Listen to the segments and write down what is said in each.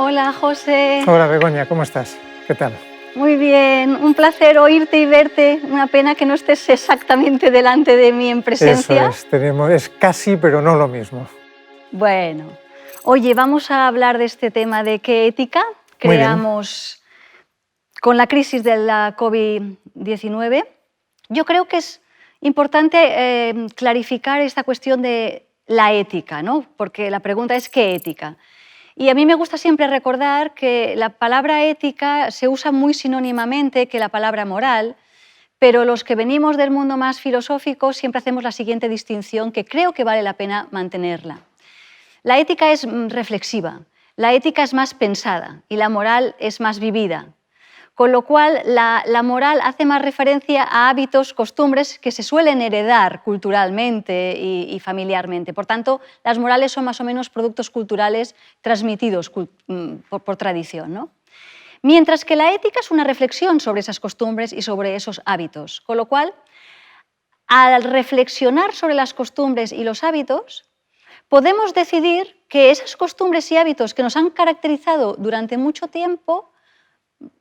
Hola, José. Hola, Begoña, ¿cómo estás? ¿Qué tal? Muy bien, un placer oírte y verte. Una pena que no estés exactamente delante de mí en presencia. Eso es casi, pero no lo mismo. Bueno, oye, vamos a hablar de este tema de qué ética Muy bien. creamos con la crisis de la COVID-19. Yo creo que es importante clarificar esta cuestión de la ética, ¿no? Porque la pregunta es ¿qué ética? Y a mí me gusta siempre recordar que la palabra ética se usa muy sinónimamente que la palabra moral, pero los que venimos del mundo más filosófico siempre hacemos la siguiente distinción que creo que vale la pena mantenerla. La ética es reflexiva, la ética es más pensada y la moral es más vivida. Con lo cual, la moral hace más referencia a hábitos, costumbres que se suelen heredar culturalmente y familiarmente. Por tanto, las morales son más o menos productos culturales transmitidos por tradición, ¿no? Mientras que la ética es una reflexión sobre esas costumbres y sobre esos hábitos. Con lo cual, al reflexionar sobre las costumbres y los hábitos, podemos decidir que esas costumbres y hábitos que nos han caracterizado durante mucho tiempo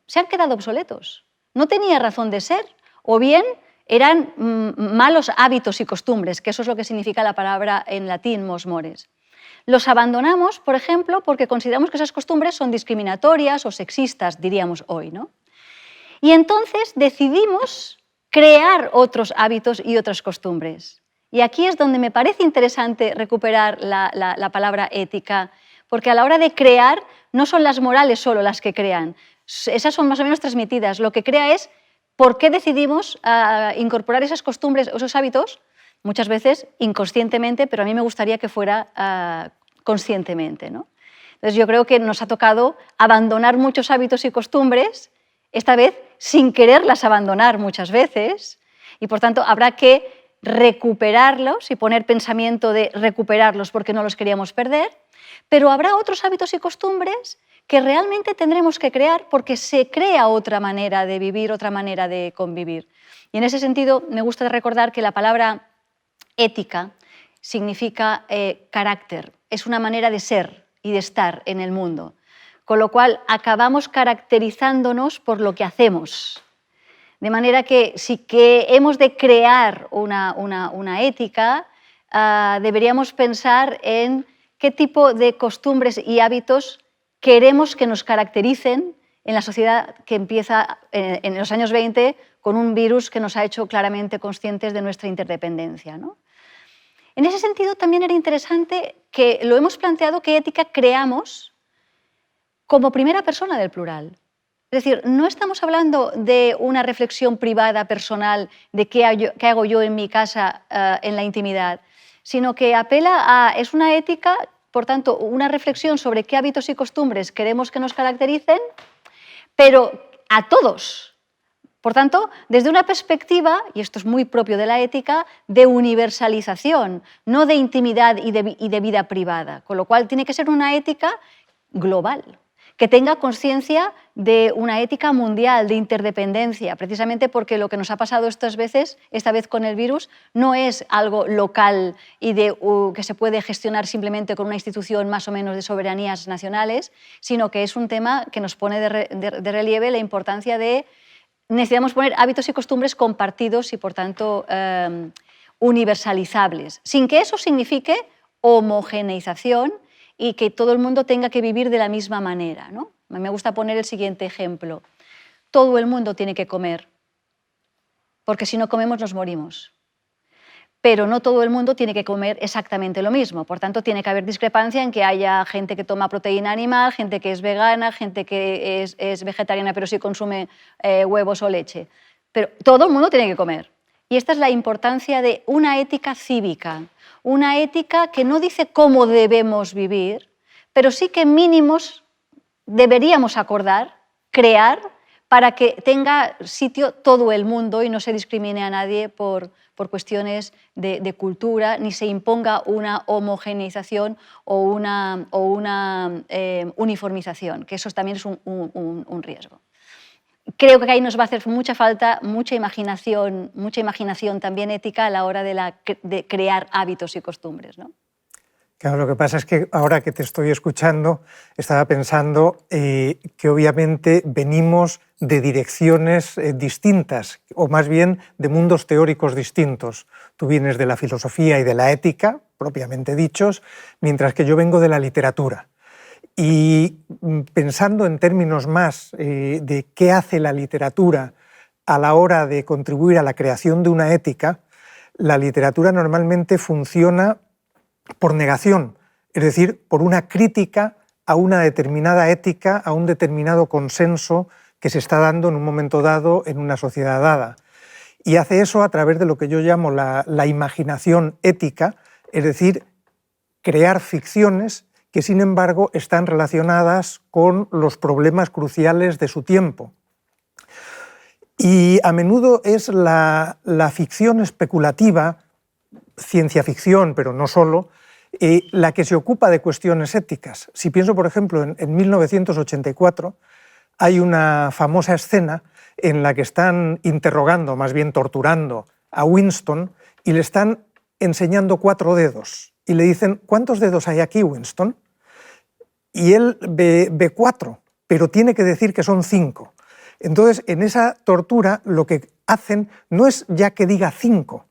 se han quedado obsoletos. No tenía razón de ser, o bien eran malos hábitos y costumbres, que eso es lo que significa la palabra en latín mos mores. Los abandonamos, por ejemplo, porque consideramos que esas costumbres son discriminatorias o sexistas, diríamos hoy, ¿no? Y entonces decidimos crear otros hábitos y otras costumbres. Y aquí es donde me parece interesante recuperar la palabra ética, porque a la hora de crear no son las morales solo las que crean, esas son más o menos transmitidas. Lo que crea es por qué decidimos incorporar esas costumbres o esos hábitos, muchas veces inconscientemente, pero a mí me gustaría que fuera conscientemente, ¿no? Entonces yo creo que nos ha tocado abandonar muchos hábitos y costumbres, esta vez sin quererlas abandonar muchas veces, y por tanto habrá que recuperarlos y poner pensamiento de recuperarlos porque no los queríamos perder, pero habrá otros hábitos y costumbres que realmente tendremos que crear porque se crea otra manera de vivir, otra manera de convivir. Y en ese sentido me gusta recordar que la palabra ética significa carácter, es una manera de ser y de estar en el mundo, con lo cual acabamos caracterizándonos por lo que hacemos. De manera que si que hemos de crear una ética, deberíamos pensar en qué tipo de costumbres y hábitos queremos que nos caractericen en la sociedad que empieza en los años 20 con un virus que nos ha hecho claramente conscientes de nuestra interdependencia, ¿no? En ese sentido, también era interesante que lo hemos planteado qué ética creamos como primera persona del plural. Es decir, no estamos hablando de una reflexión privada, personal, de qué hago yo en mi casa, en la intimidad, sino que es una ética, por tanto, una reflexión sobre qué hábitos y costumbres queremos que nos caractericen, pero a todos. Por tanto, desde una perspectiva, y esto es muy propio de la ética, de universalización, no de intimidad y de vida privada, con lo cual tiene que ser una ética global, que tenga conciencia de una ética mundial, de interdependencia, precisamente porque lo que nos ha pasado esta vez con el virus, no es algo local y que se puede gestionar simplemente con una institución más o menos de soberanías nacionales, sino que es un tema que nos pone de relieve la importancia de necesitamos poner hábitos y costumbres compartidos y, por tanto, universalizables, sin que eso signifique homogeneización y que todo el mundo tenga que vivir de la misma manera, ¿no? Me gusta poner el siguiente ejemplo. Todo el mundo tiene que comer, porque si no comemos nos morimos. Pero no todo el mundo tiene que comer exactamente lo mismo. Por tanto, tiene que haber discrepancia en que haya gente que toma proteína animal, gente que es vegana, gente que es vegetariana pero sí consume huevos o leche. Pero todo el mundo tiene que comer. Y esta es la importancia de una ética cívica, una ética que no dice cómo debemos vivir, pero sí que mínimos deberíamos acordar, crear, para que tenga sitio todo el mundo y no se discrimine a nadie por cuestiones de cultura, ni se imponga una homogeneización o una uniformización, que eso también es un riesgo. Creo que ahí nos va a hacer mucha falta mucha imaginación también ética a la hora de crear hábitos y costumbres, ¿no? Claro, lo que pasa es que ahora que te estoy escuchando, estaba pensando que obviamente venimos de direcciones distintas, o más bien de mundos teóricos distintos. Tú vienes de la filosofía y de la ética, propiamente dichos, mientras que yo vengo de la literatura. Y pensando en términos más de qué hace la literatura a la hora de contribuir a la creación de una ética, la literatura normalmente funciona por negación, es decir, por una crítica a una determinada ética, a un determinado consenso que se está dando en un momento dado en una sociedad dada. Y hace eso a través de lo que yo llamo la imaginación ética, es decir, crear ficciones que sin embargo están relacionadas con los problemas cruciales de su tiempo. Y a menudo es la ficción especulativa, ciencia ficción, pero no solo, la que se ocupa de cuestiones éticas. Si pienso, por ejemplo, en 1984, hay una famosa escena en la que están interrogando, más bien torturando, a Winston y le están enseñando 4 dedos. Y le dicen, ¿cuántos dedos hay aquí, Winston? Y él ve 4, pero tiene que decir que son 5. Entonces, en esa tortura, lo que hacen no es ya que diga 5,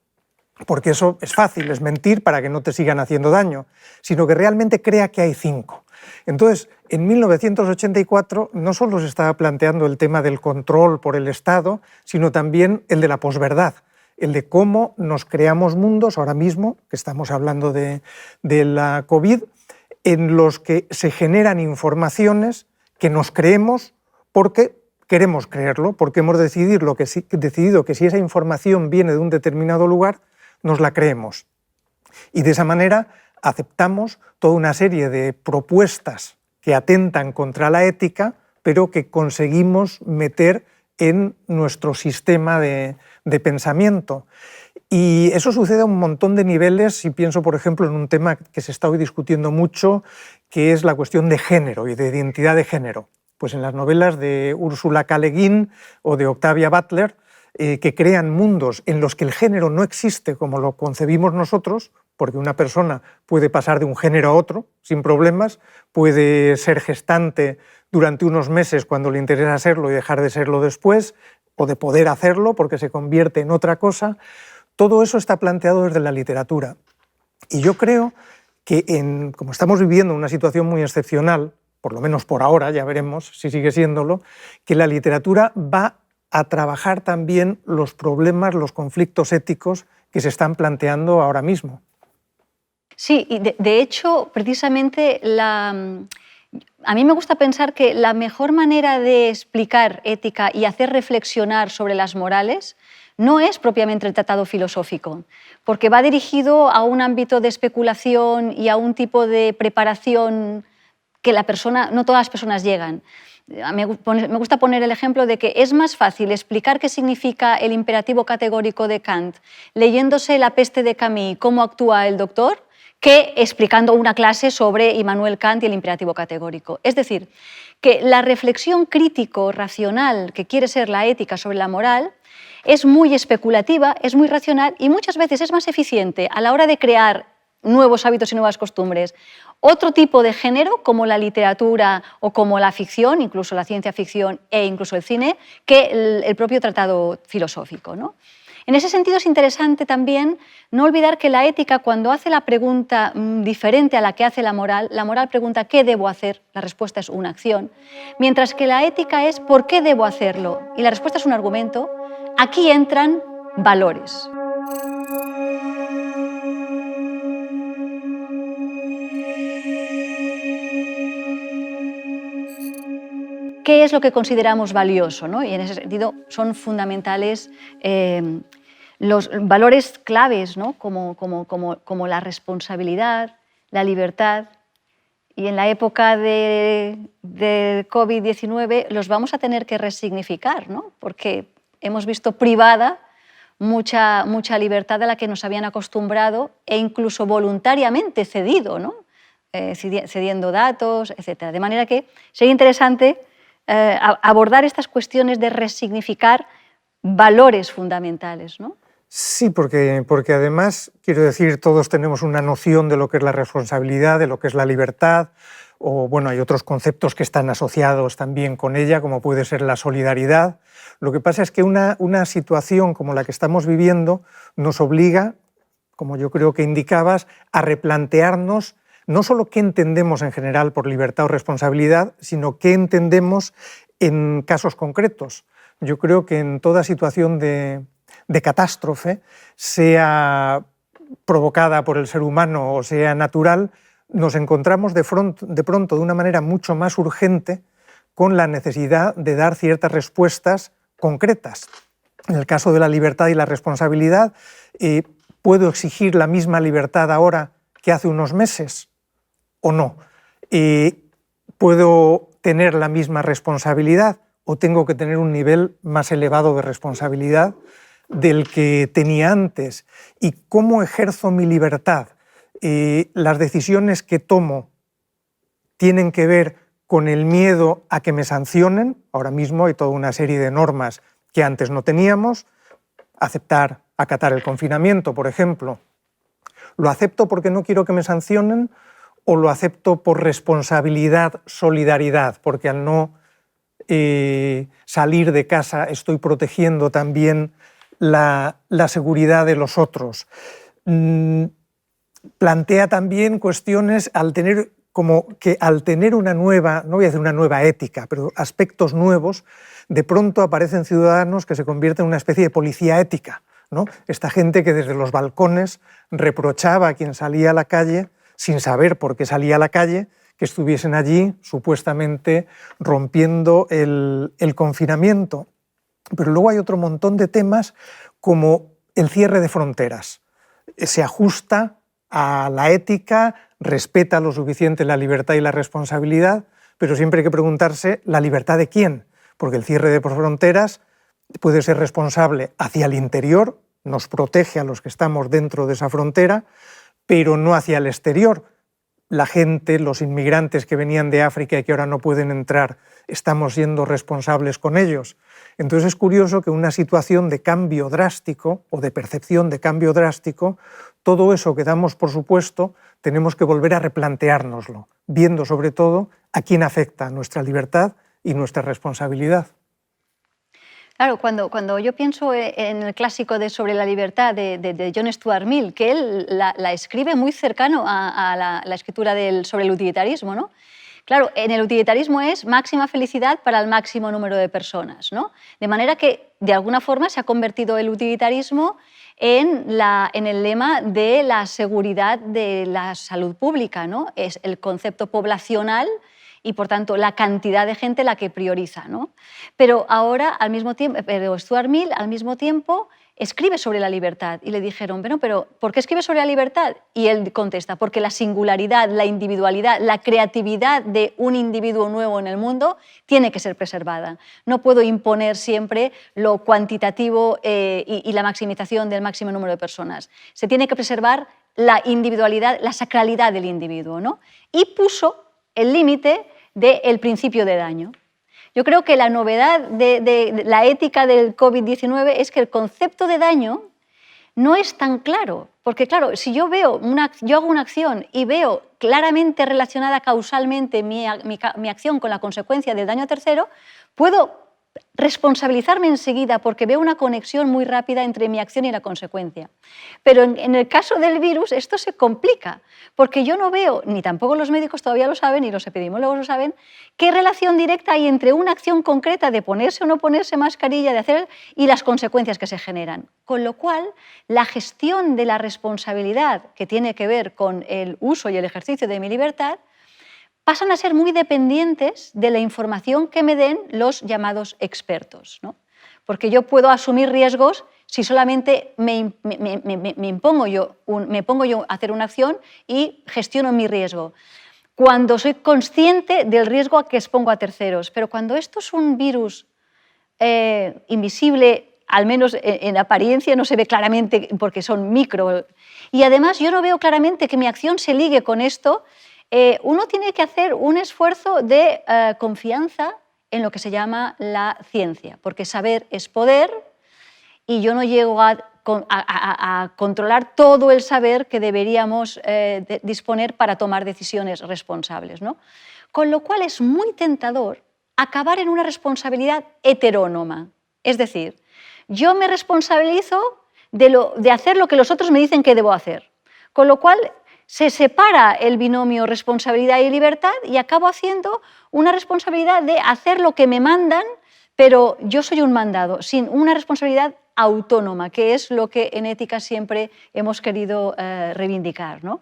porque eso es fácil, es mentir para que no te sigan haciendo daño, sino que realmente crea que hay 5. Entonces, en 1984 no solo se estaba planteando el tema del control por el Estado, sino también el de la posverdad, el de cómo nos creamos mundos, ahora mismo, que estamos hablando de la COVID, en los que se generan informaciones que nos creemos porque queremos creerlo, porque hemos decidido que si esa información viene de un determinado lugar, nos la creemos. Y de esa manera aceptamos toda una serie de propuestas que atentan contra la ética, pero que conseguimos meter en nuestro sistema de pensamiento. Y eso sucede a un montón de niveles, si pienso, por ejemplo, en un tema que se está hoy discutiendo mucho, que es la cuestión de género y de identidad de género. Pues en las novelas de Ursula K. Le Guin o de Octavia Butler, que crean mundos en los que el género no existe como lo concebimos nosotros, porque una persona puede pasar de un género a otro sin problemas, puede ser gestante durante unos meses cuando le interesa serlo y dejar de serlo después, o de poder hacerlo porque se convierte en otra cosa. Todo eso está planteado desde la literatura. Y yo creo que, como estamos viviendo una situación muy excepcional, por lo menos por ahora, ya veremos si sigue siéndolo, que la literatura va a trabajar también los problemas, los conflictos éticos que se están planteando ahora mismo. Sí, y de hecho, precisamente, a mí me gusta pensar que la mejor manera de explicar ética y hacer reflexionar sobre las morales no es propiamente el tratado filosófico, porque va dirigido a un ámbito de especulación y a un tipo de preparación que no todas las personas llegan. Me gusta poner el ejemplo de que es más fácil explicar qué significa el imperativo categórico de Kant leyéndose La peste de Camus, cómo actúa el doctor, que explicando una clase sobre Immanuel Kant y el imperativo categórico. Es decir, que la reflexión crítico-racional que quiere ser la ética sobre la moral es muy especulativa, es muy racional y muchas veces es más eficiente a la hora de crear nuevos hábitos y nuevas costumbres. Otro tipo de género, como la literatura o como la ficción, incluso la ciencia ficción e incluso el cine, que el propio tratado filosófico, ¿no? En ese sentido es interesante también no olvidar que la ética, cuando hace la pregunta diferente a la que hace la moral pregunta ¿qué debo hacer? La respuesta es una acción, mientras que la ética es ¿por qué debo hacerlo? Y la respuesta es un argumento. Aquí entran valores. ¿Qué es lo que consideramos valioso, ¿no? Y en ese sentido son fundamentales los valores claves, ¿no? como la responsabilidad, la libertad. Y en la época de COVID-19 los vamos a tener que resignificar, ¿no? Porque hemos visto privada mucha libertad a la que nos habían acostumbrado e incluso voluntariamente cedido, ¿no? Cediendo datos, etc. De manera que sería interesante abordar estas cuestiones de resignificar valores fundamentales, ¿no? Sí, porque además, quiero decir, todos tenemos una noción de lo que es la responsabilidad, de lo que es la libertad, o bueno, hay otros conceptos que están asociados también con ella, como puede ser la solidaridad. Lo que pasa es que una situación como la que estamos viviendo nos obliga, como yo creo que indicabas, a replantearnos no solo qué entendemos en general por libertad o responsabilidad, sino qué entendemos en casos concretos. Yo creo que en toda situación de catástrofe, sea provocada por el ser humano o sea natural, nos encontramos de pronto de una manera mucho más urgente con la necesidad de dar ciertas respuestas concretas. En el caso de la libertad y la responsabilidad, ¿puedo exigir la misma libertad ahora que hace unos meses o no? ¿Puedo tener la misma responsabilidad o tengo que tener un nivel más elevado de responsabilidad del que tenía antes? ¿Y cómo ejerzo mi libertad? ¿Las decisiones que tomo tienen que ver con el miedo a que me sancionen? Ahora mismo hay toda una serie de normas que antes no teníamos. Acatar el confinamiento, por ejemplo. ¿Lo acepto porque no quiero que me sancionen o lo acepto por responsabilidad, solidaridad? Porque al no salir de casa estoy protegiendo también la seguridad de los otros. Plantea también cuestiones al tener una nueva, no voy a decir una nueva ética, pero aspectos nuevos, de pronto aparecen ciudadanos que se convierten en una especie de policía ética, ¿no? Esta gente que desde los balcones reprochaba a quien salía a la calle, sin saber por qué salía a la calle, que estuviesen allí supuestamente rompiendo el confinamiento. Pero luego hay otro montón de temas como el cierre de fronteras. Se ajusta a la ética, respeta lo suficiente la libertad y la responsabilidad, pero siempre hay que preguntarse ¿la libertad de quién? Porque el cierre de fronteras puede ser responsable hacia el interior, nos protege a los que estamos dentro de esa frontera, pero no hacia el exterior. La gente, los inmigrantes que venían de África y que ahora no pueden entrar, estamos siendo responsables con ellos. Entonces es curioso que una situación de cambio drástico o de percepción de cambio drástico, todo eso que damos por supuesto, tenemos que volver a replanteárnoslo, viendo sobre todo a quién afecta nuestra libertad y nuestra responsabilidad. Claro, cuando yo pienso en el clásico de Sobre la libertad de John Stuart Mill, que él la escribe muy cercano a la escritura sobre el utilitarismo, ¿no? Claro, en el utilitarismo es máxima felicidad para el máximo número de personas, ¿no? De manera que, de alguna forma, se ha convertido el utilitarismo en el lema de la seguridad de la salud pública, ¿no? Es el concepto poblacional y, por tanto, la cantidad de gente la que prioriza, ¿no? Pero ahora, Stuart Mill, al mismo tiempo, escribe sobre la libertad. Y le dijeron, bueno, pero ¿por qué escribe sobre la libertad? Y él contesta, porque la singularidad, la individualidad, la creatividad de un individuo nuevo en el mundo tiene que ser preservada. No puedo imponer siempre lo cuantitativo y la maximización del máximo número de personas. Se tiene que preservar la individualidad, la sacralidad del individuo, ¿no? Y puso el límite del principio de daño. Yo creo que la novedad de la ética del COVID-19 es que el concepto de daño no es tan claro, porque claro, si yo hago una acción y veo claramente relacionada causalmente mi acción con la consecuencia del daño a tercero, puedo responsabilizarme enseguida porque veo una conexión muy rápida entre mi acción y la consecuencia. Pero en el caso del virus esto se complica, porque yo no veo, ni tampoco los médicos todavía lo saben, ni los epidemiólogos lo saben, qué relación directa hay entre una acción concreta de ponerse o no ponerse mascarilla, y las consecuencias que se generan. Con lo cual, la gestión de la responsabilidad que tiene que ver con el uso y el ejercicio de mi libertad pasan a ser muy dependientes de la información que me den los llamados expertos, ¿no? Porque yo puedo asumir riesgos si solamente me pongo yo a hacer una acción y gestiono mi riesgo. Cuando soy consciente del riesgo a que expongo a terceros. Pero cuando esto es un virus invisible, al menos en apariencia no se ve claramente porque son micro, y además yo no veo claramente que mi acción se ligue con esto, uno tiene que hacer un esfuerzo de confianza en lo que se llama la ciencia, porque saber es poder y yo no llego a a controlar todo el saber que deberíamos disponer para tomar decisiones responsables, ¿no? Con lo cual es muy tentador acabar en una responsabilidad heterónoma. Es decir, yo me responsabilizo de hacer lo que los otros me dicen que debo hacer. Con lo cual se separa el binomio responsabilidad y libertad y acabo haciendo una responsabilidad de hacer lo que me mandan, pero yo soy un mandado, sin una responsabilidad autónoma, que es lo que en ética siempre hemos querido reivindicar, ¿no?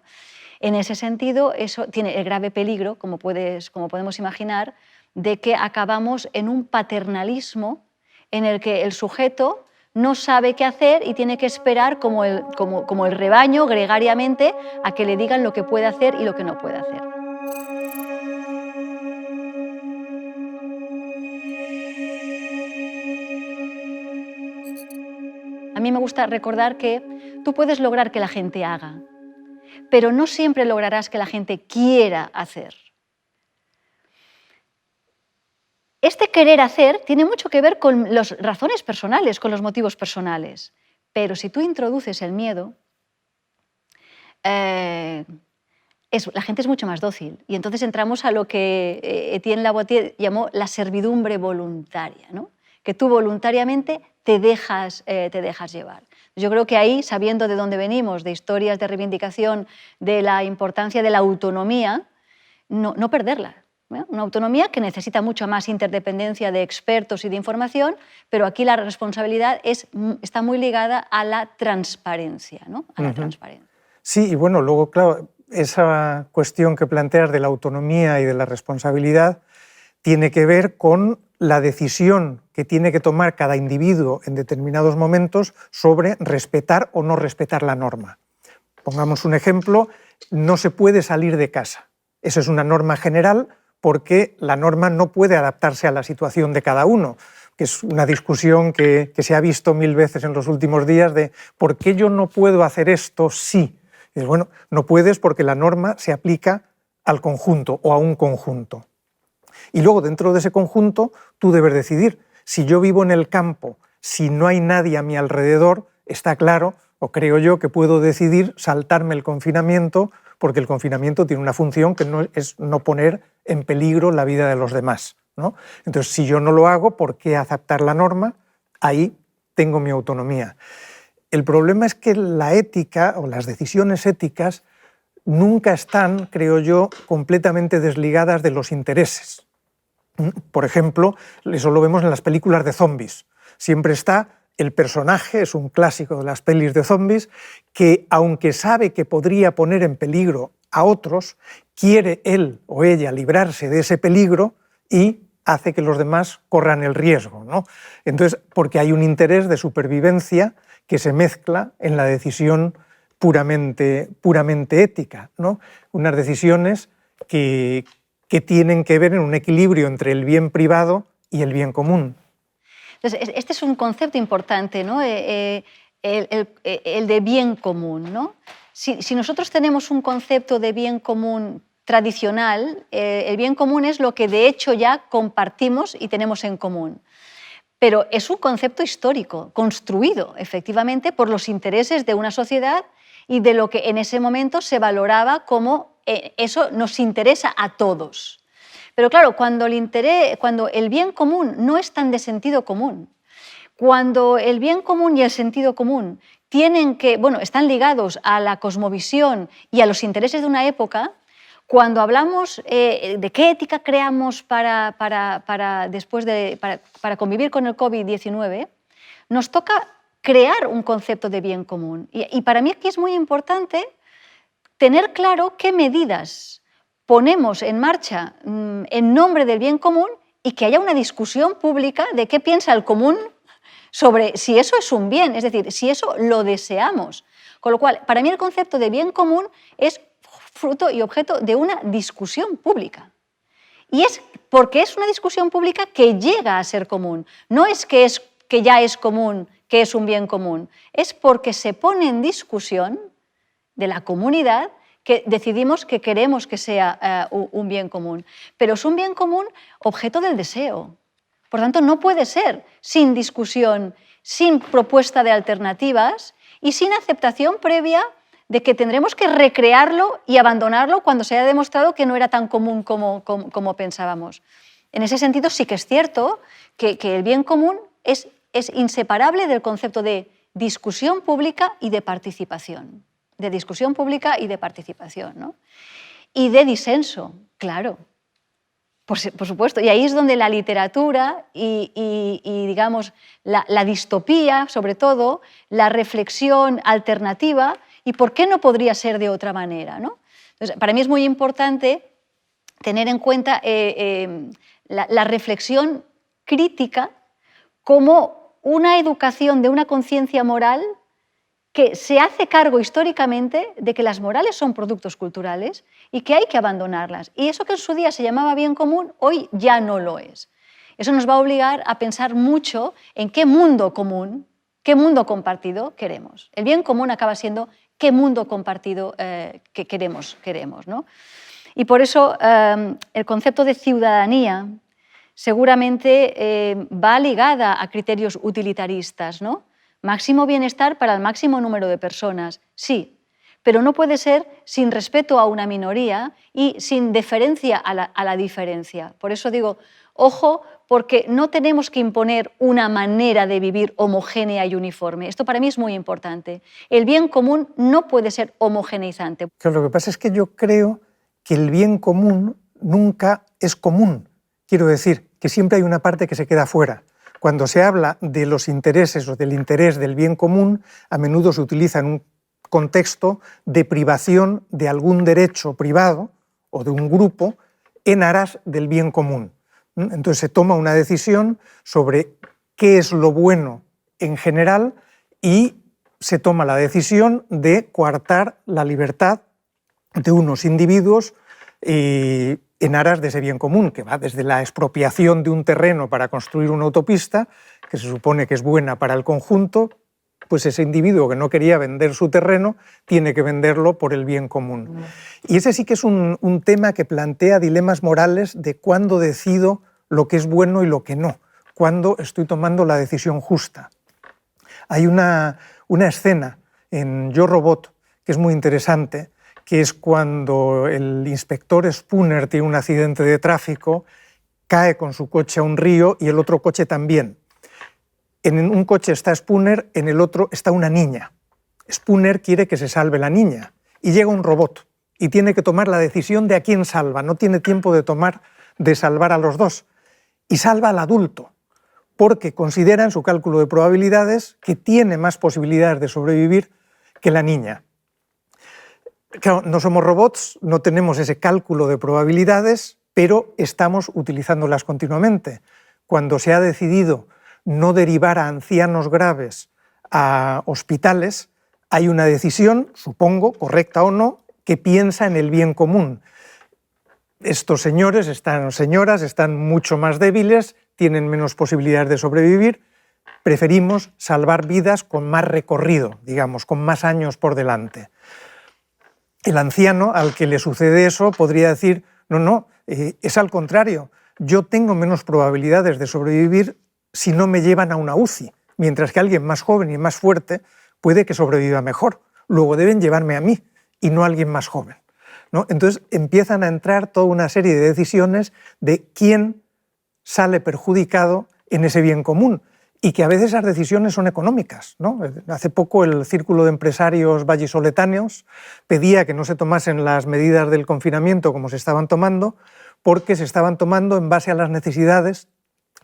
En ese sentido, eso tiene el grave peligro, como podemos imaginar, de que acabamos en un paternalismo en el que el sujeto no sabe qué hacer y tiene que esperar como el rebaño, gregariamente, a que le digan lo que puede hacer y lo que no puede hacer. A mí me gusta recordar que tú puedes lograr que la gente haga, pero no siempre lograrás que la gente quiera hacer. Este querer hacer tiene mucho que ver con las razones personales, con los motivos personales, pero si tú introduces el miedo, la gente es mucho más dócil y entonces entramos a lo que Etienne Lavoisier llamó la servidumbre voluntaria, ¿no? Que tú voluntariamente te dejas llevar. Yo creo que ahí, sabiendo de dónde venimos, de historias de reivindicación, de la importancia de la autonomía, no perderla. Una autonomía que necesita mucha más interdependencia de expertos y de información, pero aquí la responsabilidad está muy ligada a la transparencia, ¿no? A la transparencia. Sí, y bueno, luego, claro, esa cuestión que planteas de la autonomía y de la responsabilidad tiene que ver con la decisión que tiene que tomar cada individuo en determinados momentos sobre respetar o no respetar la norma. Pongamos un ejemplo, no se puede salir de casa. Esa es una norma general porque la norma no puede adaptarse a la situación de cada uno, que es una discusión que se ha visto 1000 veces en los últimos días de ¿por qué yo no puedo hacer esto sí? Y bueno, no puedes porque la norma se aplica al conjunto o a un conjunto. Y luego, dentro de ese conjunto, tú debes decidir. Si yo vivo en el campo, si no hay nadie a mi alrededor, está claro, o creo yo, que puedo decidir saltarme el confinamiento, porque el confinamiento tiene una función que es no poner en peligro la vida de los demás, ¿no? Entonces, si yo no lo hago, ¿por qué aceptar la norma? Ahí tengo mi autonomía. El problema es que la ética o las decisiones éticas nunca están, creo yo, completamente desligadas de los intereses. Por ejemplo, eso lo vemos en las películas de zombies. Siempre está el personaje, es un clásico de las pelis de zombies, que aunque sabe que podría poner en peligro a otros, quiere él o ella librarse de ese peligro y hace que los demás corran el riesgo, ¿no? Entonces, porque hay un interés de supervivencia que se mezcla en la decisión puramente ética, ¿no? Unas decisiones que tienen que ver en un equilibrio entre el bien privado y el bien común. Entonces, este es un concepto importante, ¿no? El de bien común, ¿no? Si nosotros tenemos un concepto de bien común tradicional, el bien común es lo que de hecho ya compartimos y tenemos en común. Pero es un concepto histórico, construido efectivamente por los intereses de una sociedad y de lo que en ese momento se valoraba como eso nos interesa a todos. Pero claro, cuando el bien común no es tan de sentido común, cuando el bien común y el sentido común están ligados a la cosmovisión y a los intereses de una época, cuando hablamos de qué ética creamos para convivir con el COVID-19, nos toca crear un concepto de bien común. Y para mí aquí es muy importante tener claro qué medidas ponemos en marcha en nombre del bien común y que haya una discusión pública de qué piensa el común sobre si eso es un bien, es decir, si eso lo deseamos. Con lo cual, para mí el concepto de bien común es fruto y objeto de una discusión pública. Y es porque es una discusión pública que llega a ser común. No es que ya es común, que es un bien común. Es porque se pone en discusión de la comunidad que decidimos que queremos que sea un bien común. Pero es un bien común objeto del deseo. Por tanto, no puede ser sin discusión, sin propuesta de alternativas y sin aceptación previa de que tendremos que recrearlo y abandonarlo cuando se haya demostrado que no era tan común como pensábamos. En ese sentido sí que es cierto que el bien común es inseparable del concepto de discusión pública y de participación. De discusión pública y de participación, ¿no? Y de disenso, claro. Por supuesto, y ahí es donde la literatura y digamos, la distopía, sobre todo, la reflexión alternativa, y por qué no podría ser de otra manera, ¿no? Entonces, para mí es muy importante tener en cuenta la reflexión crítica como una educación de una conciencia moral que se hace cargo históricamente de que las morales son productos culturales y que hay que abandonarlas. Y eso que en su día se llamaba bien común, hoy ya no lo es. Eso nos va a obligar a pensar mucho en qué mundo común, qué mundo compartido queremos. El bien común acaba siendo qué mundo compartido que queremos, ¿no? Y por eso el concepto de ciudadanía seguramente va ligada a criterios utilitaristas, ¿no? Máximo bienestar para el máximo número de personas, sí, pero no puede ser sin respeto a una minoría y sin deferencia a la diferencia. Por eso digo, ojo, porque no tenemos que imponer una manera de vivir homogénea y uniforme. Esto para mí es muy importante. El bien común no puede ser homogeneizante. Lo que pasa es que yo creo que el bien común nunca es común. Quiero decir que siempre hay una parte que se queda fuera. Cuando se habla de los intereses o del interés del bien común, a menudo se utiliza en un contexto de privación de algún derecho privado o de un grupo en aras del bien común. Entonces se toma una decisión sobre qué es lo bueno en general y se toma la decisión de coartar la libertad de unos individuos en aras de ese bien común, que va desde la expropiación de un terreno para construir una autopista, que se supone que es buena para el conjunto, pues ese individuo que no quería vender su terreno tiene que venderlo por el bien común. Y ese sí que es un tema que plantea dilemas morales de cuándo decido lo que es bueno y lo que no, cuándo estoy tomando la decisión justa. Hay una escena en Yo, Robot que es muy interesante, que es cuando el inspector Spooner tiene un accidente de tráfico, cae con su coche a un río y el otro coche también. En un coche está Spooner, en el otro está una niña. Spooner quiere que se salve la niña y llega un robot y tiene que tomar la decisión de a quién salva. No tiene tiempo de salvar a los dos y salva al adulto porque considera en su cálculo de probabilidades que tiene más posibilidades de sobrevivir que la niña. Claro, no somos robots, no tenemos ese cálculo de probabilidades, pero estamos utilizándolas continuamente. Cuando se ha decidido no derivar a ancianos graves a hospitales, hay una decisión, supongo, correcta o no, que piensa en el bien común. Estos señores, señoras, están mucho más débiles, tienen menos posibilidades de sobrevivir, preferimos salvar vidas con más recorrido, digamos, con más años por delante. El anciano al que le sucede eso podría decir, no, es al contrario, yo tengo menos probabilidades de sobrevivir si no me llevan a una UCI, mientras que alguien más joven y más fuerte puede que sobreviva mejor. Luego deben llevarme a mí y no a alguien más joven, ¿no? Entonces empiezan a entrar toda una serie de decisiones de quién sale perjudicado en ese bien común. Y que a veces esas decisiones son económicas, ¿no? Hace poco el Círculo de Empresarios Vallisoletanos pedía que no se tomasen las medidas del confinamiento como se estaban tomando, porque se estaban tomando en base a las necesidades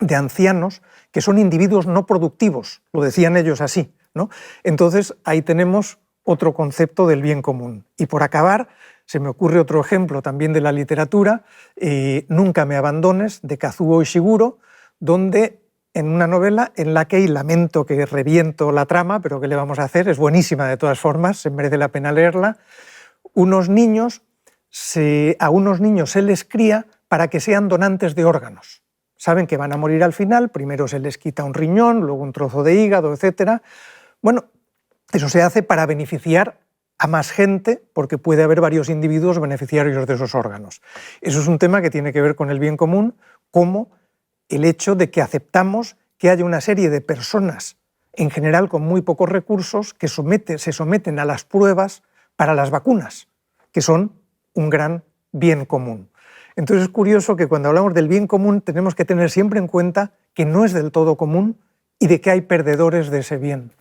de ancianos que son individuos no productivos, lo decían ellos así, ¿no? Entonces ahí tenemos otro concepto del bien común. Y por acabar, se me ocurre otro ejemplo también de la literatura, Nunca me abandones, de Kazuo Ishiguro, donde en una novela en la que, y lamento que reviento la trama, pero ¿qué le vamos a hacer? Es buenísima de todas formas, se merece la pena leerla. A unos niños se les cría para que sean donantes de órganos. Saben que van a morir al final, primero se les quita un riñón, luego un trozo de hígado, etc. Bueno, eso se hace para beneficiar a más gente, porque puede haber varios individuos beneficiarios de esos órganos. Eso es un tema que tiene que ver con el bien común, como el hecho de que aceptamos que haya una serie de personas en general con muy pocos recursos, que se someten a las pruebas para las vacunas, que son un gran bien común. Entonces es curioso que cuando hablamos del bien común tenemos que tener siempre en cuenta que no es del todo común y de que hay perdedores de ese bien.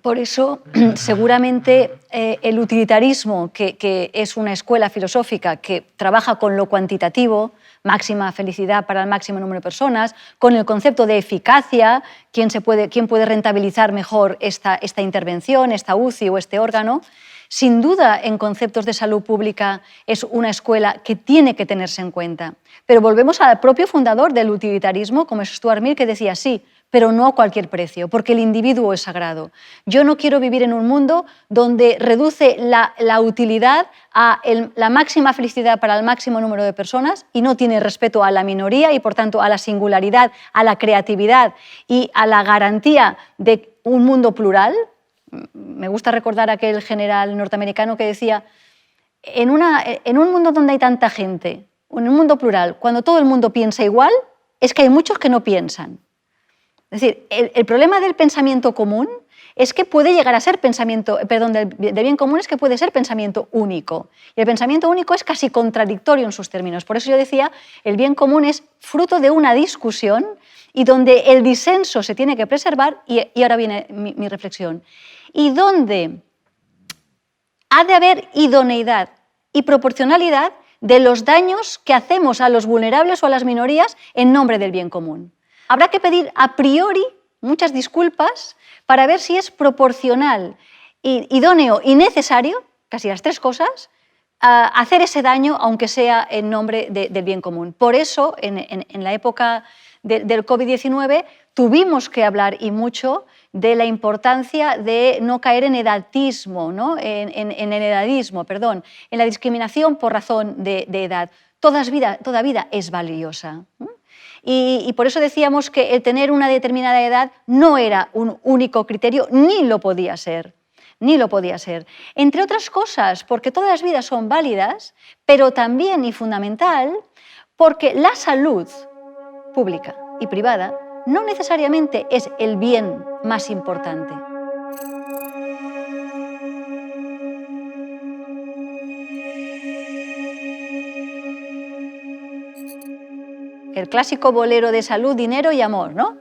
Por eso, seguramente, el utilitarismo, que es una escuela filosófica que trabaja con lo cuantitativo, máxima felicidad para el máximo número de personas, con el concepto de eficacia, quién puede rentabilizar mejor esta intervención, esta UCI o este órgano, sin duda en conceptos de salud pública es una escuela que tiene que tenerse en cuenta. Pero volvemos al propio fundador del utilitarismo, como es Stuart Mill, que decía sí, pero no a cualquier precio, porque el individuo es sagrado. Yo no quiero vivir en un mundo donde reduce la utilidad a la máxima felicidad para el máximo número de personas y no tiene respeto a la minoría y, por tanto, a la singularidad, a la creatividad y a la garantía de un mundo plural. Me gusta recordar a aquel general norteamericano que decía, en un mundo donde hay tanta gente, en un mundo plural, cuando todo el mundo piensa igual, es que hay muchos que no piensan. Es decir, el problema del pensamiento común es que puede llegar a ser del bien común es que puede ser pensamiento único. Y el pensamiento único es casi contradictorio en sus términos. Por eso yo decía, el bien común es fruto de una discusión y donde el disenso se tiene que preservar, y ahora viene mi reflexión, y donde ha de haber idoneidad y proporcionalidad de los daños que hacemos a los vulnerables o a las minorías en nombre del bien común. Habrá que pedir a priori muchas disculpas para ver si es proporcional, idóneo y necesario, casi las tres cosas, hacer ese daño aunque sea en nombre del bien común. Por eso, en la época del COVID-19, tuvimos que hablar y mucho de la importancia de no caer en edadismo, ¿no? en edadismo, perdón, en la discriminación por razón de edad. Toda vida es valiosa. Y por eso decíamos que el tener una determinada edad no era un único criterio, ni lo podía ser. Ni lo podía ser. Entre otras cosas, porque todas las vidas son válidas, pero también y fundamental, porque la salud pública y privada no necesariamente es el bien más importante. El clásico bolero de salud, dinero y amor, ¿no?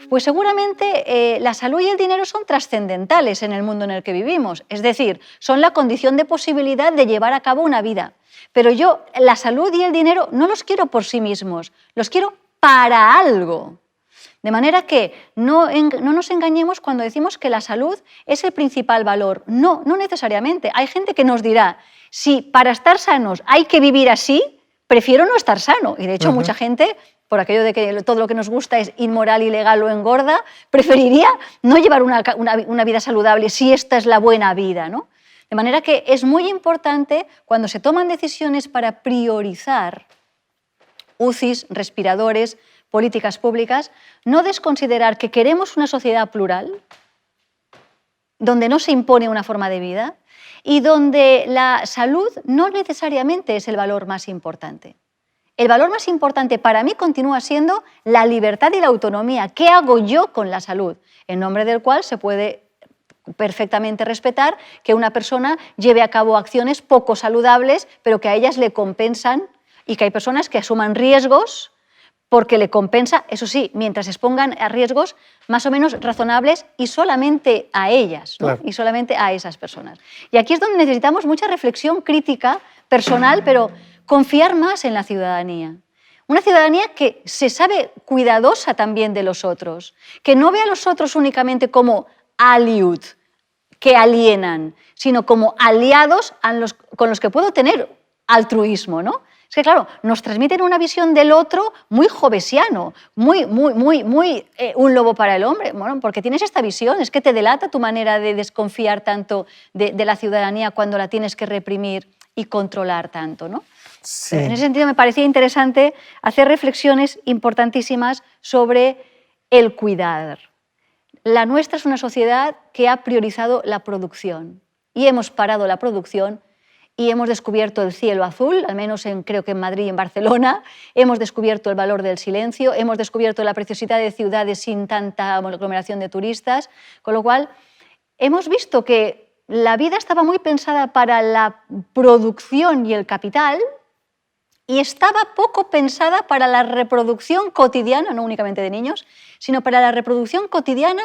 Pues seguramente la salud y el dinero son trascendentales en el mundo en el que vivimos, es decir, son la condición de posibilidad de llevar a cabo una vida. Pero yo la salud y el dinero no los quiero por sí mismos, los quiero para algo. De manera que no nos engañemos cuando decimos que la salud es el principal valor. No, no necesariamente. Hay gente que nos dirá, si para estar sanos hay que vivir así, prefiero no estar sano. Y de hecho mucha gente, por aquello de que todo lo que nos gusta es inmoral, ilegal o engorda, preferiría no llevar una vida saludable si esta es la buena vida, ¿no? De manera que es muy importante cuando se toman decisiones para priorizar UCIs, respiradores, políticas públicas, no desconsiderar que queremos una sociedad plural, donde no se impone una forma de vida y donde la salud no necesariamente es el valor más importante. El valor más importante para mí continúa siendo la libertad y la autonomía. ¿Qué hago yo con la salud? En nombre del cual se puede perfectamente respetar que una persona lleve a cabo acciones poco saludables, pero que a ellas le compensan, y que hay personas que asuman riesgos porque le compensa, eso sí, mientras expongan a riesgos más o menos razonables y solamente a ellas, ¿no? Claro. Y solamente a esas personas. Y aquí es donde necesitamos mucha reflexión crítica, personal, pero confiar más en la ciudadanía. Una ciudadanía que se sabe cuidadosa también de los otros, que no ve a los otros únicamente como aliud, que alienan, sino como aliados con los que puedo tener altruismo, ¿no? Es que, claro, nos transmiten una visión del otro muy jovesiano, muy un lobo para el hombre. Bueno, porque tienes esta visión, es que te delata tu manera de desconfiar tanto de la ciudadanía cuando la tienes que reprimir y controlar tanto, ¿no? Sí. En ese sentido me parecía interesante hacer reflexiones importantísimas sobre el cuidar. La nuestra es una sociedad que ha priorizado la producción y hemos parado la producción y hemos descubierto el cielo azul, al menos creo que en Madrid y en Barcelona, hemos descubierto el valor del silencio, hemos descubierto la preciosidad de ciudades sin tanta aglomeración de turistas, con lo cual hemos visto que la vida estaba muy pensada para la producción y el capital y estaba poco pensada para la reproducción cotidiana, no únicamente de niños, sino para la reproducción cotidiana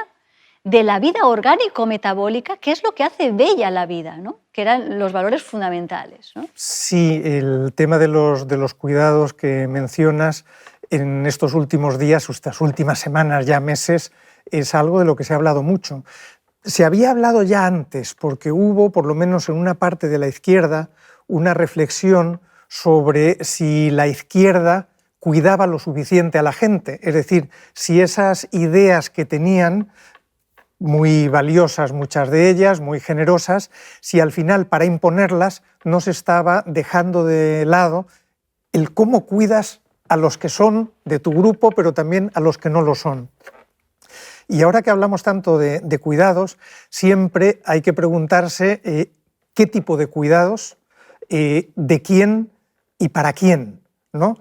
de la vida orgánico-metabólica, que es lo que hace bella la vida, ¿no? Que eran los valores fundamentales, ¿no? Sí, el tema de los cuidados que mencionas en estos últimos días, estas últimas semanas, ya meses, es algo de lo que se ha hablado mucho. Se había hablado ya antes, porque hubo, por lo menos en una parte de la izquierda, una reflexión sobre si la izquierda cuidaba lo suficiente a la gente, es decir, si esas ideas que tenían, muy valiosas muchas de ellas, muy generosas, si al final para imponerlas no se estaba dejando de lado el cómo cuidas a los que son de tu grupo, pero también a los que no lo son. Y ahora que hablamos tanto de cuidados, siempre hay que preguntarse qué tipo de cuidados, de quién y para quién, ¿no?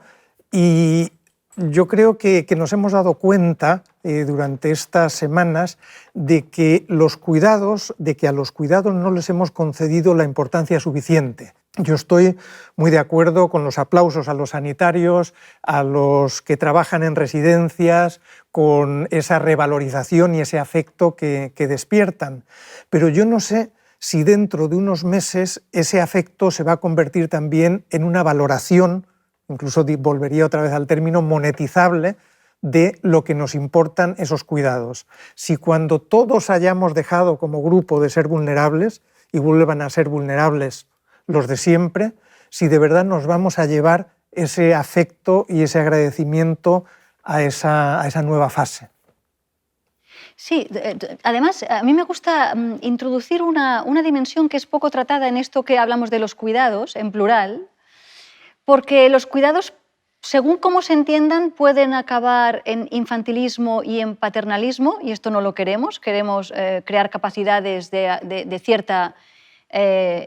Y yo creo que nos hemos dado cuenta durante estas semanas de que a los cuidados no les hemos concedido la importancia suficiente. Yo estoy muy de acuerdo con los aplausos a los sanitarios, a los que trabajan en residencias, con esa revalorización y ese afecto que despiertan. Pero yo no sé si dentro de unos meses ese afecto se va a convertir también en una valoración, incluso volvería otra vez al término monetizable, de lo que nos importan esos cuidados. Si cuando todos hayamos dejado como grupo de ser vulnerables y vuelvan a ser vulnerables los de siempre, si de verdad nos vamos a llevar ese afecto y ese agradecimiento a esa nueva fase. Sí, además a mí me gusta introducir una dimensión que es poco tratada en esto que hablamos de los cuidados, en plural, porque los cuidados, según cómo se entiendan, pueden acabar en infantilismo y en paternalismo, y esto no lo queremos, queremos crear capacidades de cierta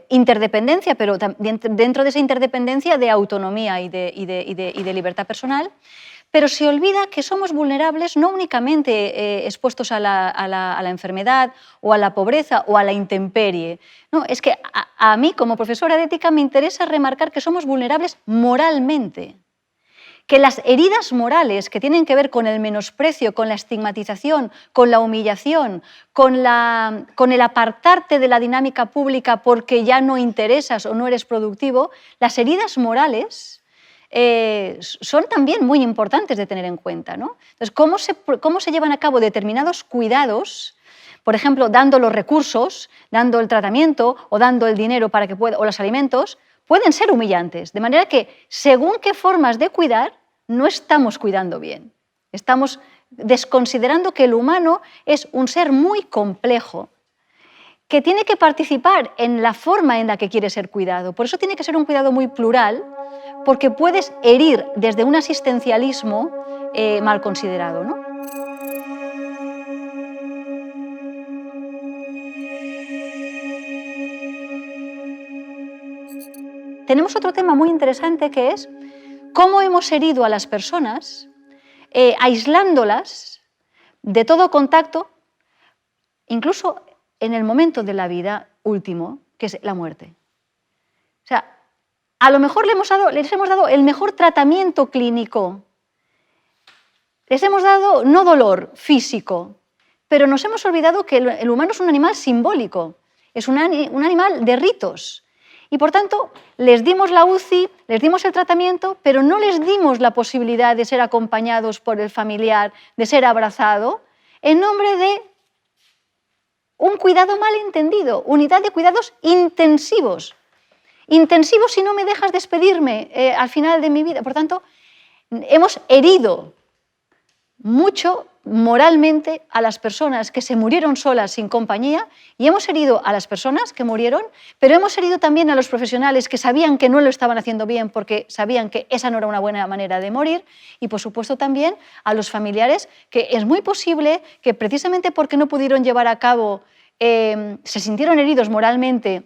interdependencia, pero dentro de esa interdependencia de autonomía y de libertad personal. Pero se olvida que somos vulnerables no únicamente expuestos a la enfermedad o a la pobreza o a la intemperie. No, es que a mí, como profesora de ética, me interesa remarcar que somos vulnerables moralmente. Que las heridas morales que tienen que ver con el menosprecio, con la estigmatización, con la humillación, con el apartarte de la dinámica pública porque ya no interesas o no eres productivo, las heridas morales son también muy importantes de tener en cuenta, ¿no? Entonces, ¿cómo se llevan a cabo determinados cuidados? Por ejemplo, dando los recursos, dando el tratamiento o dando el dinero para que pueda, o los alimentos, pueden ser humillantes. De manera que, según qué formas de cuidar, no estamos cuidando bien. Estamos desconsiderando que el humano es un ser muy complejo, que tiene que participar en la forma en la que quiere ser cuidado. Por eso tiene que ser un cuidado muy plural, porque puedes herir desde un asistencialismo mal considerado, ¿no? Tenemos otro tema muy interesante que es cómo hemos herido a las personas, aislándolas de todo contacto, incluso en el momento de la vida último, que es la muerte. O sea, a lo mejor les hemos dado el mejor tratamiento clínico, les hemos dado no dolor físico, pero nos hemos olvidado que el humano es un animal simbólico, es un animal de ritos. Y por tanto, les dimos la UCI, les dimos el tratamiento, pero no les dimos la posibilidad de ser acompañados por el familiar, de ser abrazado, en nombre de un cuidado mal entendido, unidad de cuidados intensivos. Intensivos si no me dejas despedirme al final de mi vida. Por tanto, hemos herido mucho moralmente a las personas que se murieron solas sin compañía y hemos herido a las personas que murieron, pero hemos herido también a los profesionales que sabían que no lo estaban haciendo bien porque sabían que esa no era una buena manera de morir y, por supuesto, también a los familiares que es muy posible que precisamente porque no pudieron llevar a cabo, se sintieron heridos moralmente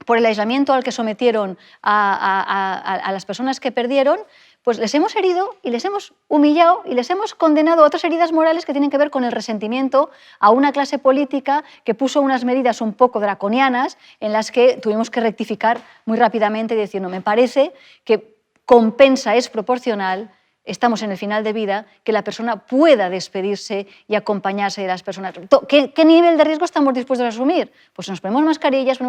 por el aislamiento al que sometieron a las personas que perdieron, pues les hemos herido y les hemos humillado y les hemos condenado a otras heridas morales que tienen que ver con el resentimiento a una clase política que puso unas medidas un poco draconianas en las que tuvimos que rectificar muy rápidamente diciendo, me parece que compensa, es proporcional, estamos en el final de vida, que la persona pueda despedirse y acompañarse de las personas. ¿Qué nivel de riesgo estamos dispuestos a asumir? Pues nos ponemos mascarillas,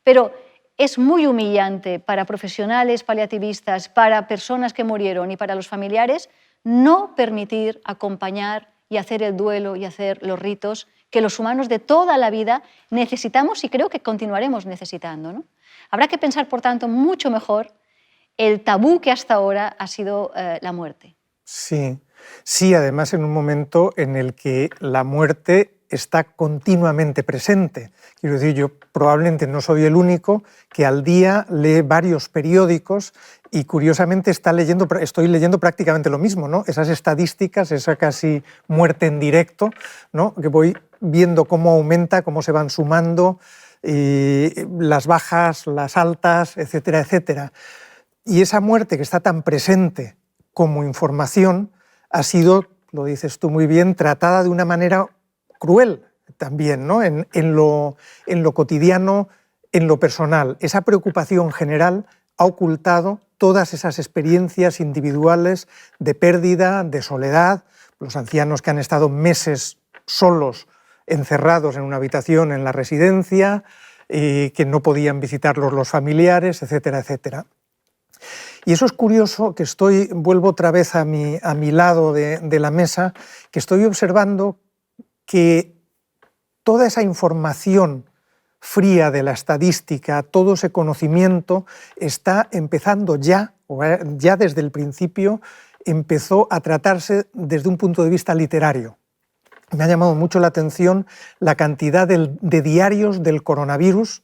pero es muy humillante para profesionales paliativistas, para personas que murieron y para los familiares no permitir acompañar y hacer el duelo y hacer los ritos que los humanos de toda la vida necesitamos y creo que continuaremos necesitando, ¿no? Habrá que pensar, por tanto, mucho mejor el tabú que hasta ahora ha sido la muerte. Sí, sí, además en un momento en el que la muerte está continuamente presente. Quiero decir, yo probablemente no soy el único que al día lee varios periódicos y curiosamente estoy leyendo prácticamente lo mismo, ¿no? Esas estadísticas, esa casi muerte en directo, ¿no? Que voy viendo cómo aumenta, cómo se van sumando las bajas, las altas, etcétera, etcétera. Y esa muerte que está tan presente como información ha sido, lo dices tú muy bien, tratada de una manera cruel también, ¿no? en lo cotidiano, en lo personal. Esa preocupación general ha ocultado todas esas experiencias individuales de pérdida, de soledad, los ancianos que han estado meses solos, encerrados en una habitación en la residencia, que no podían visitarlos los familiares, etcétera, etcétera. Y eso es curioso, que vuelvo otra vez a mi lado de la mesa, que estoy observando que toda esa información fría de la estadística, todo ese conocimiento está empezando ya desde el principio, empezó a tratarse desde un punto de vista literario. Me ha llamado mucho la atención la cantidad de diarios del coronavirus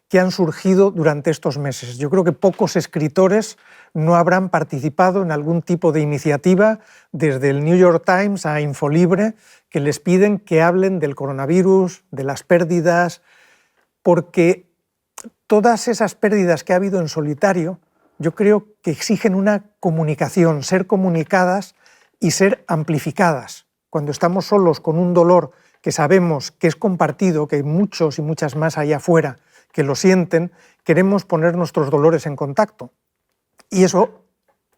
que han surgido durante estos meses. Yo creo que pocos escritores no habrán participado en algún tipo de iniciativa, desde el New York Times a Infolibre, que les piden que hablen del coronavirus, de las pérdidas, porque todas esas pérdidas que ha habido en solitario, yo creo que exigen una comunicación, ser comunicadas y ser amplificadas. Cuando estamos solos con un dolor que sabemos que es compartido, que hay muchos y muchas más allá afuera que lo sienten, queremos poner nuestros dolores en contacto. Y eso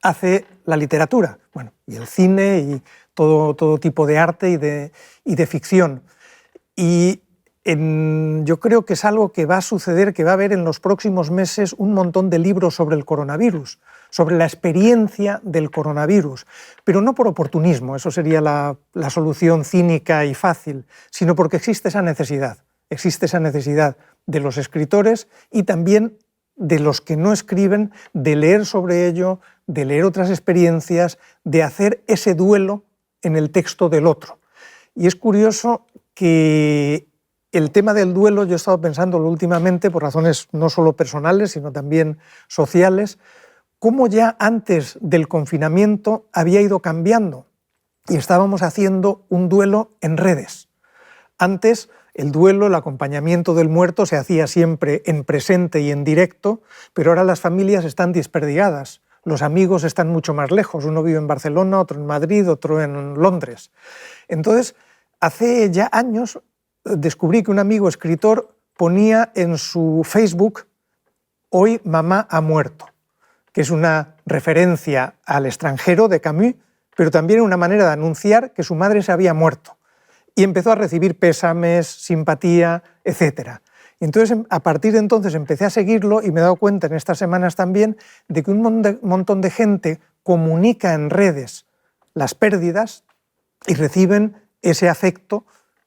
hace la literatura, bueno, y el cine y todo tipo de arte y de ficción. Y yo creo que es algo que va a suceder, que va a haber en los próximos meses un montón de libros sobre el coronavirus, sobre la experiencia del coronavirus, pero no por oportunismo, eso sería la solución cínica y fácil, sino porque existe esa necesidad de los escritores y también de los que no escriben, de leer sobre ello, de leer otras experiencias, de hacer ese duelo en el texto del otro. Y es curioso que el tema del duelo, yo he estado pensándolo últimamente por razones no solo personales, sino también sociales, cómo ya antes del confinamiento había ido cambiando y estábamos haciendo un duelo en redes. Antes, el duelo, el acompañamiento del muerto se hacía siempre en presente y en directo, pero ahora las familias están desperdigadas. Los amigos están mucho más lejos. Uno vive en Barcelona, otro en Madrid, otro en Londres. Entonces, hace ya años descubrí que un amigo escritor ponía en su Facebook «Hoy mamá ha muerto», que es una referencia al extranjero de Camus, pero también una manera de anunciar que su madre se había muerto. Y empezó a recibir pésames, simpatía, etc. Y entonces, a partir de entonces empecé a seguirlo y me he dado cuenta en estas semanas también de que un montón de gente comunica en redes las pérdidas y reciben ese afecto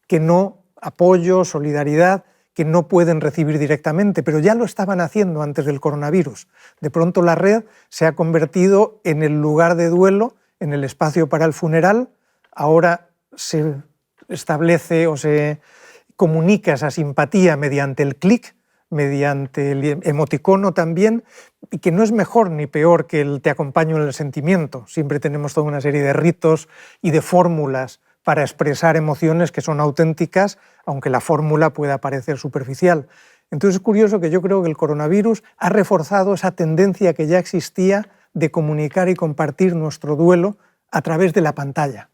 que no, apoyo, solidaridad, que no pueden recibir directamente, pero ya lo estaban haciendo antes del coronavirus. De pronto la red se ha convertido en el lugar de duelo, en el espacio para el funeral. Ahora se establece o se comunica esa simpatía mediante el clic, mediante el emoticono también, y que no es mejor ni peor que el te acompaño en el sentimiento. Siempre tenemos toda una serie de ritos y de fórmulas para expresar emociones que son auténticas, aunque la fórmula pueda parecer superficial. Entonces es curioso que yo creo que el coronavirus ha reforzado esa tendencia que ya existía de comunicar y compartir nuestro duelo a través de la pantalla.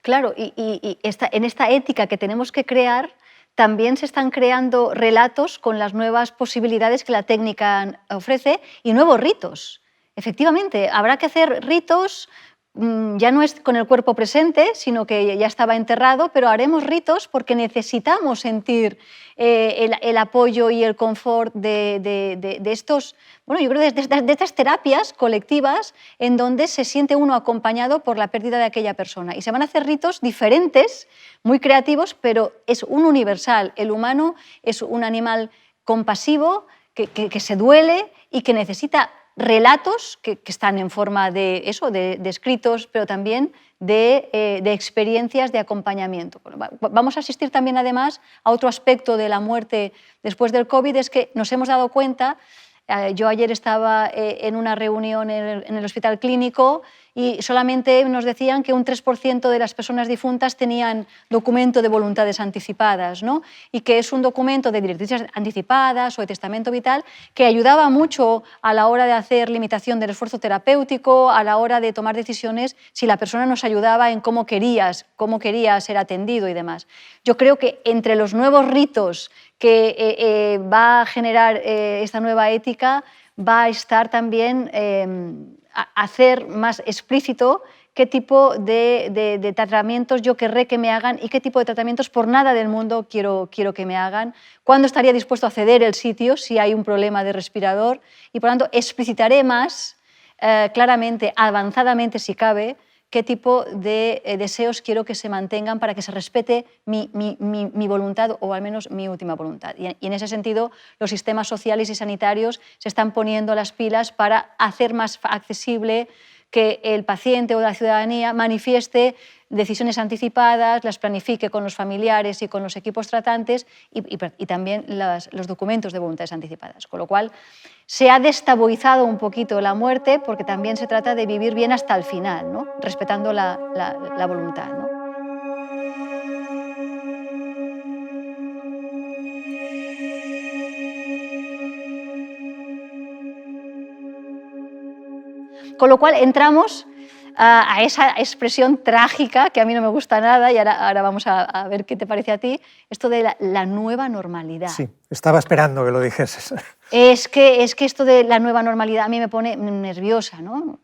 Claro, en esta ética que tenemos que crear, también se están creando relatos con las nuevas posibilidades que la técnica ofrece y nuevos ritos. Efectivamente, habrá que hacer ritos, ya no es con el cuerpo presente, sino que ya estaba enterrado, pero haremos ritos porque necesitamos sentir el apoyo y el confort de estos, bueno, yo creo de estas terapias colectivas en donde se siente uno acompañado por la pérdida de aquella persona. Y se van a hacer ritos diferentes, muy creativos, pero es un universal. El humano es un animal compasivo que se duele y que necesita relatos que están en forma de escritos, pero también de experiencias de acompañamiento. Vamos a asistir también, además, a otro aspecto de la muerte después del COVID, es que nos hemos dado cuenta. Yo ayer estaba en una reunión en el Hospital Clínico y solamente nos decían que un 3% de las personas difuntas tenían documento de voluntades anticipadas, ¿no? Y que es un documento de directrices anticipadas o de testamento vital que ayudaba mucho a la hora de hacer limitación del esfuerzo terapéutico, a la hora de tomar decisiones si la persona nos ayudaba en cómo quería ser atendido y demás. Yo creo que entre los nuevos ritos que va a generar esta nueva ética va a estar también hacer más explícito qué tipo de tratamientos yo querré que me hagan y qué tipo de tratamientos por nada del mundo quiero que me hagan, cuándo estaría dispuesto a ceder el sitio si hay un problema de respirador y, por tanto, explicitaré más claramente, avanzadamente si cabe, qué tipo de deseos quiero que se mantengan para que se respete mi voluntad o al menos mi última voluntad. Y en ese sentido, los sistemas sociales y sanitarios se están poniendo las pilas para hacer más accesible que el paciente o la ciudadanía manifieste decisiones anticipadas, las planifique con los familiares y con los equipos tratantes y también los documentos de voluntades anticipadas. Con lo cual, se ha destabuizado un poquito la muerte porque también se trata de vivir bien hasta el final, ¿no? Respetando la voluntad, ¿no? Con lo cual entramos a esa expresión trágica que a mí no me gusta nada y ahora vamos a ver qué te parece a ti, esto de la nueva normalidad. Sí, estaba esperando que lo dijeses. Es que esto de la nueva normalidad a mí me pone nerviosa, ¿no?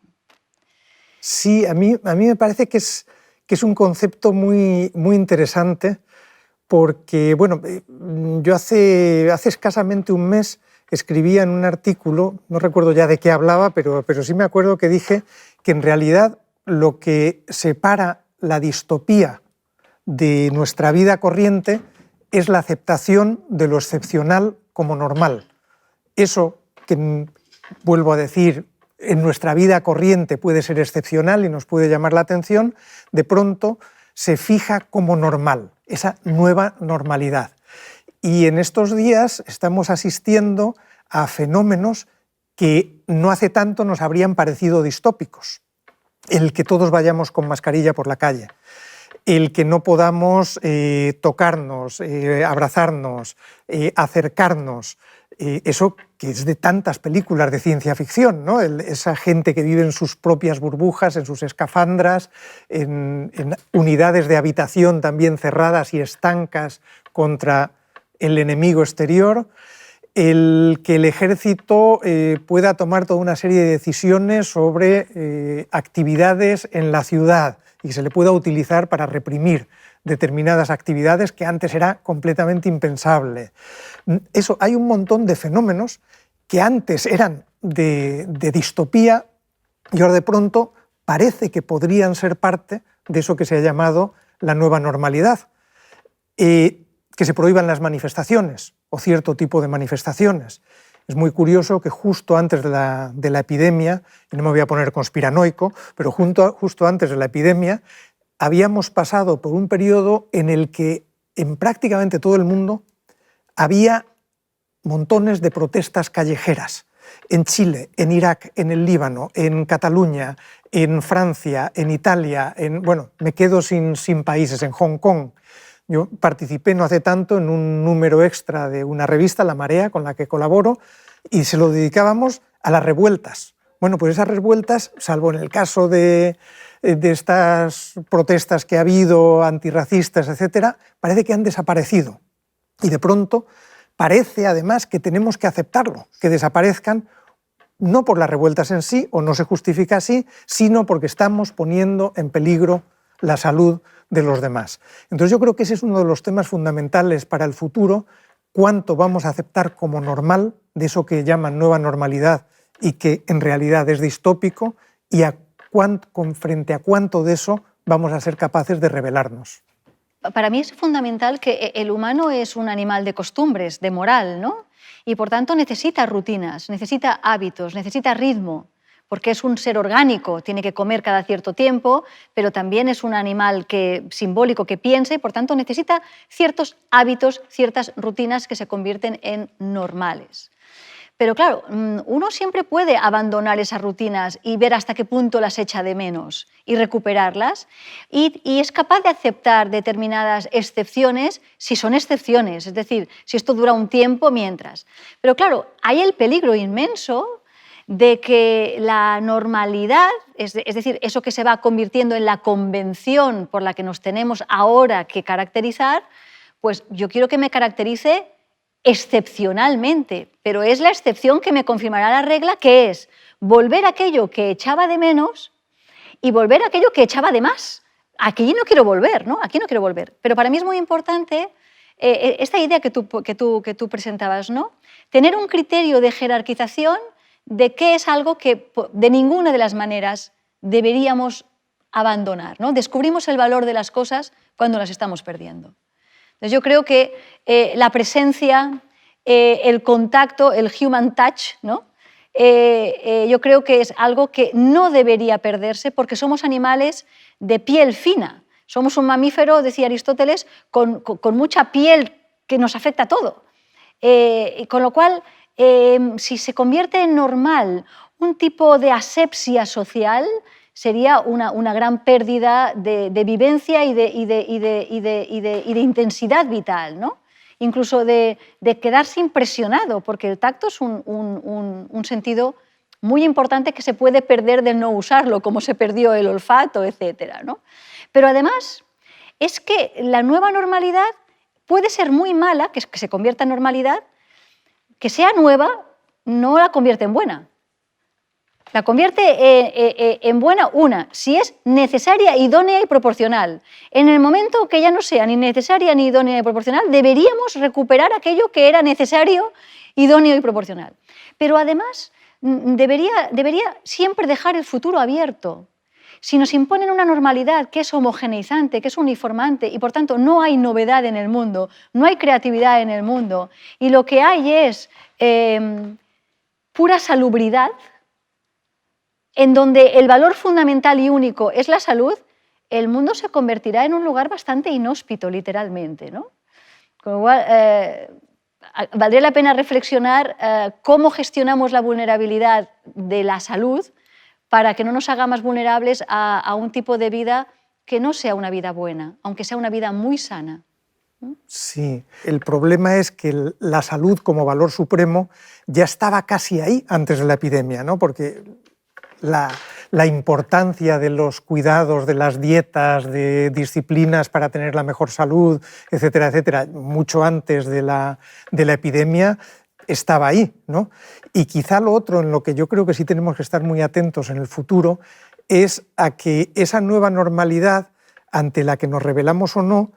Sí, a mí me parece que es un concepto muy, muy interesante porque, bueno, yo hace escasamente un mes escribía en un artículo, no recuerdo ya de qué hablaba, pero sí me acuerdo que dije que en realidad lo que separa la distopía de nuestra vida corriente es la aceptación de lo excepcional como normal. Eso que, vuelvo a decir, en nuestra vida corriente puede ser excepcional y nos puede llamar la atención, de pronto se fija como normal, esa nueva normalidad. Y en estos días estamos asistiendo a fenómenos que no hace tanto nos habrían parecido distópicos. El que todos vayamos con mascarilla por la calle, el que no podamos tocarnos, abrazarnos, acercarnos, eso que es de tantas películas de ciencia ficción, ¿no? Esa gente que vive en sus propias burbujas, en sus escafandras, en unidades de habitación también cerradas y estancas contra el enemigo exterior, el que el ejército pueda tomar toda una serie de decisiones sobre actividades en la ciudad y que se le pueda utilizar para reprimir determinadas actividades que antes era completamente impensable. Eso, hay un montón de fenómenos que antes eran de distopía y ahora de pronto parece que podrían ser parte de eso que se ha llamado la nueva normalidad. Que se prohíban las manifestaciones o cierto tipo de manifestaciones. Es muy curioso que justo antes de la epidemia, y no me voy a poner conspiranoico, pero justo antes de la epidemia, habíamos pasado por un periodo en el que en prácticamente todo el mundo había montones de protestas callejeras. En Chile, en Irak, en el Líbano, en Cataluña, en Francia, en Italia, bueno, me quedo sin países, en Hong Kong, Yo participé no hace tanto en un número extra de una revista, La Marea, con la que colaboro, y se lo dedicábamos a las revueltas. Bueno, pues esas revueltas, salvo en el caso de estas protestas que ha habido, antirracistas, etcétera, parece que han desaparecido. Y de pronto parece, además, que tenemos que aceptarlo, que desaparezcan, no por las revueltas en sí, o no se justifica así, sino porque estamos poniendo en peligro la salud de los demás. Entonces yo creo que ese es uno de los temas fundamentales para el futuro, cuánto vamos a aceptar como normal de eso que llaman nueva normalidad y que en realidad es distópico, y frente a cuánto de eso vamos a ser capaces de rebelarnos. Para mí es fundamental que el humano es un animal de costumbres, de moral, ¿no? Y por tanto necesita rutinas, necesita hábitos, necesita ritmo, porque es un ser orgánico, tiene que comer cada cierto tiempo, pero también es un animal simbólico que piensa y por tanto necesita ciertos hábitos, ciertas rutinas que se convierten en normales. Pero claro, uno siempre puede abandonar esas rutinas y ver hasta qué punto las echa de menos y recuperarlas, y es capaz de aceptar determinadas excepciones si son excepciones, es decir, si esto dura un tiempo mientras. Pero claro, hay el peligro inmenso de que la normalidad, es decir, eso que se va convirtiendo en la convención por la que nos tenemos ahora que caracterizar, pues yo quiero que me caracterice excepcionalmente, pero es la excepción que me confirmará la regla, que es volver a aquello que echaba de menos y volver a aquello que echaba de más. Aquí no quiero volver, ¿no? Aquí no quiero volver. Pero para mí es muy importante esta idea que tú presentabas, ¿no? Tener un criterio de jerarquización de qué es algo que de ninguna de las maneras deberíamos abandonar, ¿no? Descubrimos el valor de las cosas cuando las estamos perdiendo. Entonces yo creo que la presencia, el contacto, el human touch, ¿no? Yo creo que es algo que no debería perderse porque somos animales de piel fina. Somos un mamífero, decía Aristóteles, con mucha piel que nos afecta a todo. Con lo cual, si se convierte en normal un tipo de asepsia social, sería una gran pérdida de vivencia y de intensidad vital, ¿no? Incluso de quedarse impresionado, porque el tacto es un sentido muy importante que se puede perder de no usarlo, como se perdió el olfato, etc., ¿no? Pero además es que la nueva normalidad puede ser muy mala, que se convierta en normalidad, que sea nueva no la convierte en buena. La convierte en buena, si es necesaria, idónea y proporcional. En el momento que ya no sea ni necesaria, ni idónea ni proporcional, deberíamos recuperar aquello que era necesario, idóneo y proporcional. Pero además debería siempre dejar el futuro abierto. Si nos imponen una normalidad que es homogeneizante, que es uniformante y por tanto no hay novedad en el mundo, no hay creatividad en el mundo y lo que hay es pura salubridad, en donde el valor fundamental y único es la salud, el mundo se convertirá en un lugar bastante inhóspito, literalmente, ¿no? Con lo cual, valdría la pena reflexionar cómo gestionamos la vulnerabilidad de la salud para que no nos haga más vulnerables a un tipo de vida que no sea una vida buena, aunque sea una vida muy sana. Sí, el problema es que la salud como valor supremo ya estaba casi ahí antes de la epidemia, ¿no? Porque la importancia de los cuidados, de las dietas, de disciplinas para tener la mejor salud, etcétera, etcétera, mucho antes de la epidemia estaba ahí, ¿no? Y quizá lo otro en lo que yo creo que sí tenemos que estar muy atentos en el futuro es a que esa nueva normalidad ante la que nos rebelamos o no,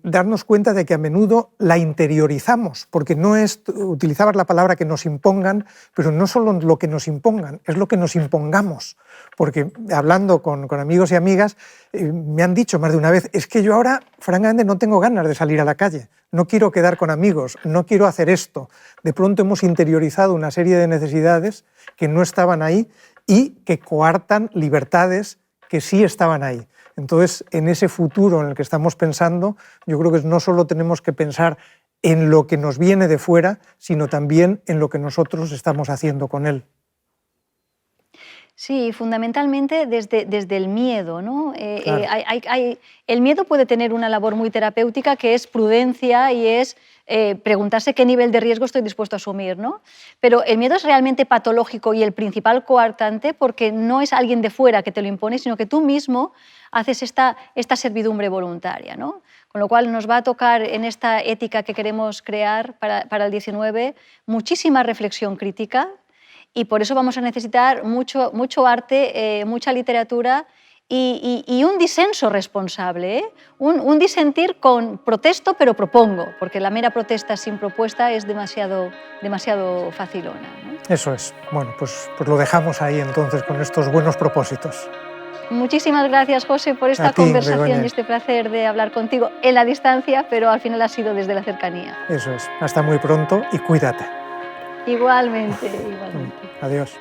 darnos cuenta de que a menudo la interiorizamos, porque no es, utilizabas la palabra que nos impongan, pero no solo lo que nos impongan, es lo que nos impongamos, porque hablando con amigos y amigas me han dicho más de una vez, es que yo ahora francamente no tengo ganas de salir a la calle, no quiero quedar con amigos, no quiero hacer esto. De pronto hemos interiorizado una serie de necesidades que no estaban ahí y que coartan libertades que sí estaban ahí. Entonces, en ese futuro en el que estamos pensando, yo creo que no solo tenemos que pensar en lo que nos viene de fuera, sino también en lo que nosotros estamos haciendo con él. Sí, fundamentalmente desde el miedo, ¿no? Claro. El miedo puede tener una labor muy terapéutica que es prudencia y es preguntarse qué nivel de riesgo estoy dispuesto a asumir, ¿no? Pero el miedo es realmente patológico y el principal coartante porque no es alguien de fuera que te lo impone, sino que tú mismo haces esta servidumbre voluntaria, ¿no? Con lo cual nos va a tocar en esta ética que queremos crear para el 19 muchísima reflexión crítica. Y por eso vamos a necesitar mucho arte, mucha literatura y un disenso responsable, ¿eh? Un disentir con protesto pero propongo, porque la mera protesta sin propuesta es demasiado facilona, ¿no? Eso es. Bueno, pues lo dejamos ahí entonces con estos buenos propósitos. Muchísimas gracias, José, por esta A ti, conversación Begoña. y este placer de hablar contigo en la distancia, pero al final ha sido desde la cercanía. Eso es. Hasta muy pronto y cuídate. Igualmente, igualmente. Adiós.